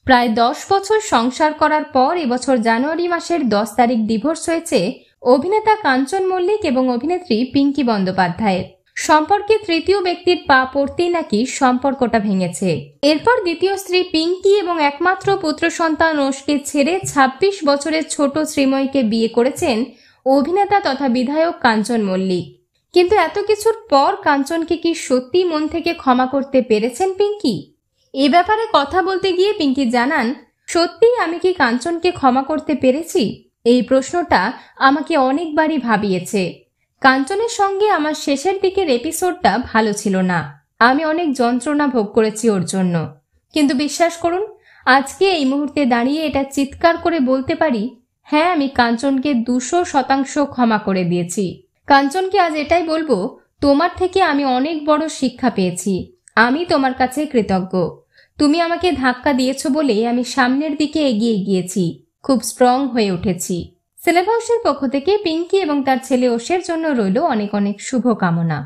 প্রায় 10 বছর সংসার করার পর এবছর জানুয়ারি মাসের 10 তারিখ ডিভোর্স হয়েছে অভিনেতা কাঞ্চন মল্লিক এবং অভিনেত্রী পিঙ্কি বন্দ্যোপাধ্যায়ের। সম্পর্কে তৃতীয় ব্যক্তির পা পড়তেই নাকি সম্পর্কটা ভেঙেছে। এরপর দ্বিতীয় স্ত্রী পিঙ্কি এবং একমাত্র পুত্র সন্তান ওশকে ছেড়ে 26 বছরের ছোট শ্রীময়ীকে বিয়ে করেছেন অভিনেতা তথা বিধায়ক কাঞ্চন মল্লিক। কিন্তু এত কিছুর পর কাঞ্চনকে কি সত্যি মন থেকে ক্ষমা করতে পেরেছেন পিঙ্কি? এ ব্যাপারে কথা বলতে গিয়ে পিঙ্কি জানান, সত্যিই আমি কি কাঞ্চনকে ক্ষমা করতে পেরেছি? এই প্রশ্নটা আমাকে অনেকবারই ভাবিয়েছে। কাঞ্চনের সঙ্গে আমার শেষের দিকের এপিসোডটা ভালো ছিল না। আমি অনেক যন্ত্রণা ভোগ করেছি ওর জন্য। কিন্তু বিশ্বাস করুন, আজকে এই মুহূর্তে দাঁড়িয়ে এটা চিৎকার করে বলতে পারি, হ্যাঁ, আমি কাঞ্চনকে 200% ক্ষমা করে দিয়েছি। কাঞ্চনকে আজ এটাই বলবো, তোমার থেকে আমি অনেক বড় শিক্ষা পেয়েছি। আমি তোমার কাছে কৃতজ্ঞ। তুমি আমাকে ধাক্কা দিয়েছো বলে আমি সামনের দিকে এগিয়ে গিয়েছি, খুব স্ট্রং হয়ে উঠেছি। সিলেবাসের পক্ষ থেকে পিঙ্কি এবং তার ছেলে ওশের জন্য রইল অনেক অনেক শুভকামনা।